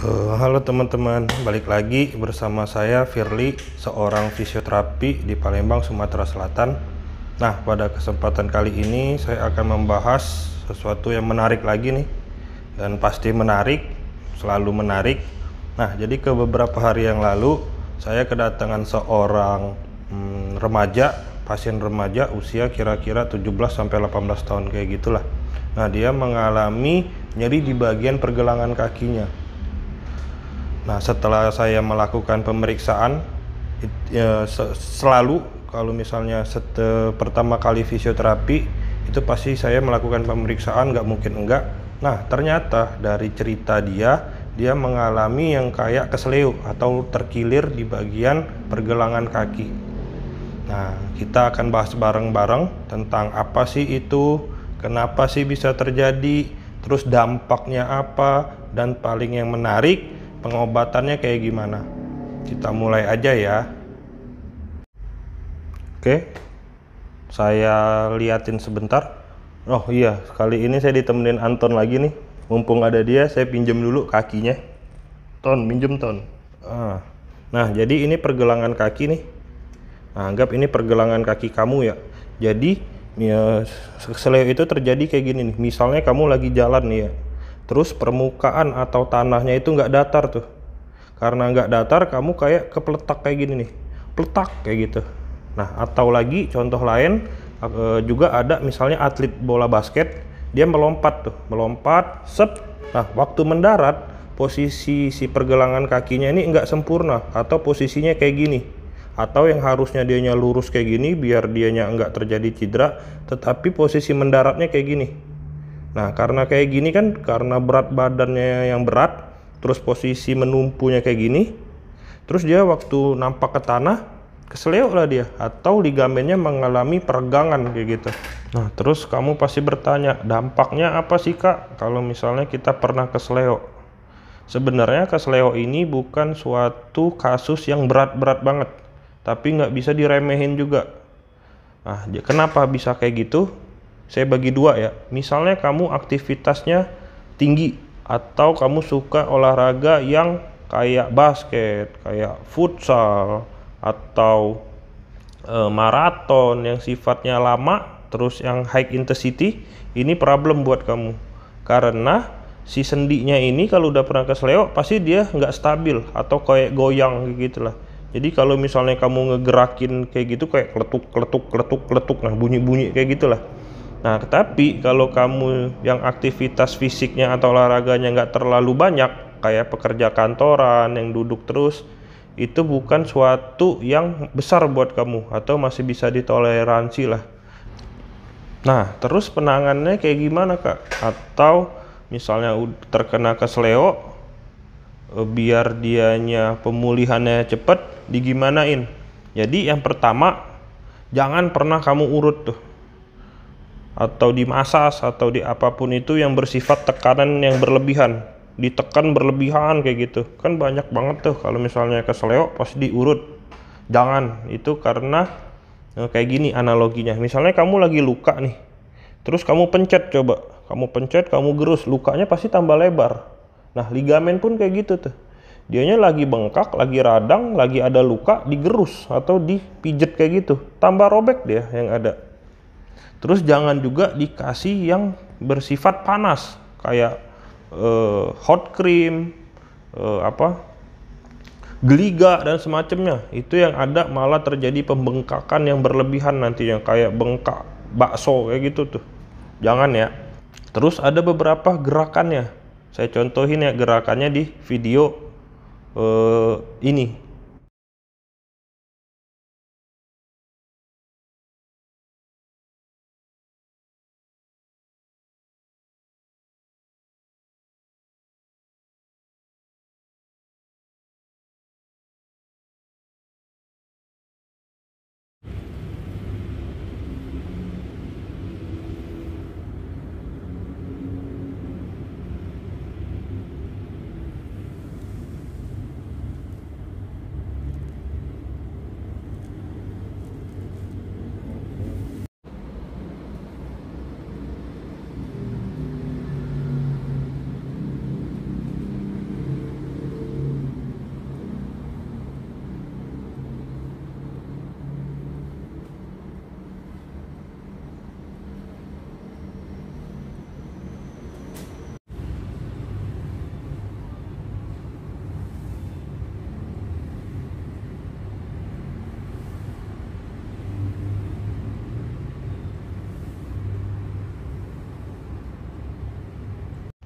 Halo teman-teman, balik lagi bersama saya Firly, seorang fisioterapi di Palembang, Sumatera Selatan. Nah, pada kesempatan kali ini saya akan membahas sesuatu yang menarik lagi nih, dan pasti menarik, selalu menarik. Nah, jadi ke beberapa hari yang lalu saya kedatangan seorang remaja, pasien remaja usia kira-kira 17-18 tahun kayak gitulah. Nah, dia mengalami nyeri di bagian pergelangan kakinya. Nah, setelah saya melakukan pemeriksaan, selalu kalau misalnya pertama kali fisioterapi itu pasti saya melakukan pemeriksaan, nggak mungkin enggak. Nah, ternyata dari cerita dia mengalami yang kayak kesleo atau terkilir di bagian pergelangan kaki. Nah, kita akan bahas bareng-bareng tentang apa sih itu, kenapa sih bisa terjadi, terus dampaknya apa, dan paling yang menarik, pengobatannya kayak gimana. Kita mulai aja ya. Oke, saya liatin sebentar. Oh iya, kali ini saya ditemenin Anton lagi nih. Mumpung ada dia, saya pinjem dulu kakinya. Ton, minjem Ton. Nah, jadi ini pergelangan kaki nih. Nah, anggap ini pergelangan kaki kamu ya. Jadi ya, kesleo itu terjadi kayak gini nih. Misalnya kamu lagi jalan nih ya, terus permukaan atau tanahnya itu nggak datar tuh. Karena nggak datar, kamu kayak kepletak kayak gini nih, pletak kayak gitu. Nah, atau lagi contoh lain juga ada misalnya atlet bola basket, dia melompat tuh, melompat, set. Nah, waktu mendarat posisi si pergelangan kakinya ini nggak sempurna atau posisinya kayak gini. Atau yang harusnya dianya lurus kayak gini biar dianya nggak terjadi cedera, tetapi posisi mendaratnya kayak gini. Nah, karena kayak gini kan, karena berat badannya yang berat, terus posisi menumpunya kayak gini, terus dia waktu nampak ke tanah, kesleo lah dia, atau ligamennya mengalami peregangan kayak gitu. Nah, terus kamu pasti bertanya, dampaknya apa sih Kak kalau misalnya kita pernah kesleo? Sebenarnya kesleo ini bukan suatu kasus yang berat-berat banget, tapi nggak bisa diremehin juga. Nah, kenapa bisa kayak gitu? Saya bagi dua ya. Misalnya kamu aktivitasnya tinggi atau kamu suka olahraga yang kayak basket, kayak futsal atau maraton yang sifatnya lama, terus yang high intensity, ini problem buat kamu. Karena si sendinya ini kalau udah pernah kesleo pasti dia nggak stabil atau kayak goyang gitu lah. Jadi kalau misalnya kamu ngegerakin kayak gitu kayak kletuk kletuk kletuk kletuk, nah bunyi-bunyi kayak gitulah. Nah, tapi kalau kamu yang aktivitas fisiknya atau olahraganya nggak terlalu banyak, kayak pekerja kantoran yang duduk terus, itu bukan suatu yang besar buat kamu atau masih bisa ditoleransi lah. Nah, terus penanganannya kayak gimana Kak? Atau misalnya terkena kesleo, biar dianya pemulihannya cepet, digimanain? Jadi yang pertama, jangan pernah kamu urut tuh, atau di masas atau di apapun itu yang bersifat tekanan yang berlebihan, ditekan berlebihan kayak gitu kan banyak banget tuh. Kalau misalnya kesleo pasti diurut, jangan. Itu karena kayak gini analoginya, misalnya kamu lagi luka nih, terus kamu pencet, coba kamu pencet, kamu gerus, lukanya pasti tambah lebar. Nah, ligamen pun kayak gitu tuh, dianya lagi bengkak, lagi radang, lagi ada luka, digerus atau dipijet kayak gitu, tambah robek dia yang ada. Terus jangan juga dikasih yang bersifat panas kayak hot cream, geliga dan semacamnya. Itu yang ada malah terjadi pembengkakan yang berlebihan nanti, yang kayak bengkak bakso kayak gitu tuh. Jangan ya. Terus ada beberapa gerakannya. Saya contohin ya gerakannya di video ini.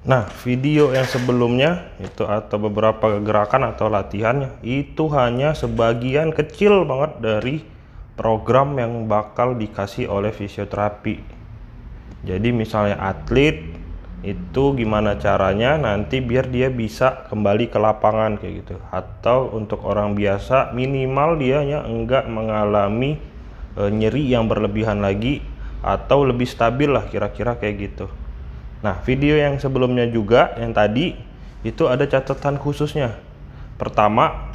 Nah, video yang sebelumnya itu atau beberapa gerakan atau latihannya itu hanya sebagian kecil banget dari program yang bakal dikasih oleh fisioterapi. Jadi misalnya atlet itu gimana caranya nanti biar dia bisa kembali ke lapangan kayak gitu. Atau untuk orang biasa minimal dianya enggak mengalami nyeri yang berlebihan lagi atau lebih stabil lah kira-kira kayak gitu. Nah, video yang sebelumnya juga yang tadi itu ada catatan khususnya. Pertama,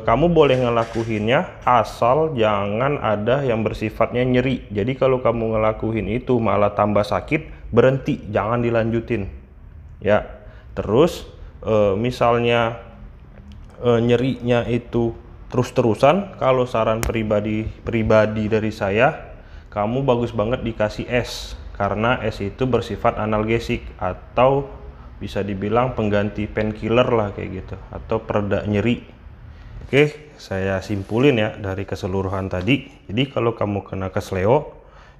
kamu boleh ngelakuinnya asal jangan ada yang bersifatnya nyeri. Jadi kalau kamu ngelakuin itu malah tambah sakit, berhenti, jangan dilanjutin. Ya. Terus misalnya nyerinya itu terus-terusan, kalau saran pribadi dari saya, kamu bagus banget dikasih es. Karena es itu bersifat analgesik atau bisa dibilang pengganti painkiller lah kayak gitu, atau pereda nyeri. Oke, saya simpulin ya dari keseluruhan tadi. Jadi kalau kamu kena kesleo,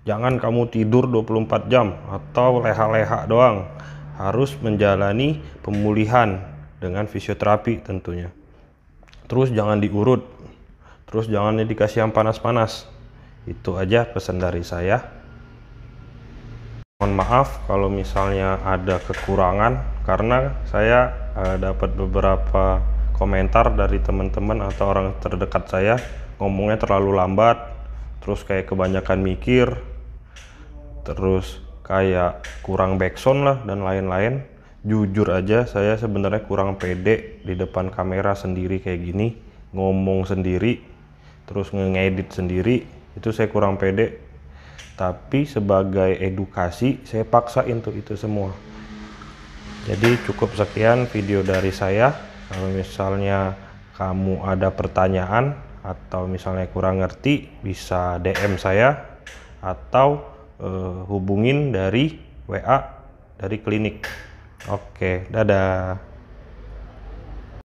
jangan kamu tidur 24 jam atau leha-leha doang. Harus menjalani pemulihan dengan fisioterapi tentunya. Terus jangan diurut. Terus jangan dikasih yang panas-panas. Itu aja pesan dari saya. Mohon maaf kalau misalnya ada kekurangan karena saya dapat beberapa komentar dari teman-teman atau orang terdekat saya ngomongnya terlalu lambat, terus kayak kebanyakan mikir, terus kayak kurang backsound lah dan lain-lain. Jujur aja saya sebenarnya kurang pede di depan kamera sendiri kayak gini, ngomong sendiri, terus ngedit sendiri, itu saya kurang pede. Tapi sebagai edukasi saya paksain tuh itu semua. Jadi cukup sekian video dari saya. Kalau misalnya kamu ada pertanyaan atau misalnya kurang ngerti, bisa DM saya atau hubungin dari WA dari klinik. Oke, dadah.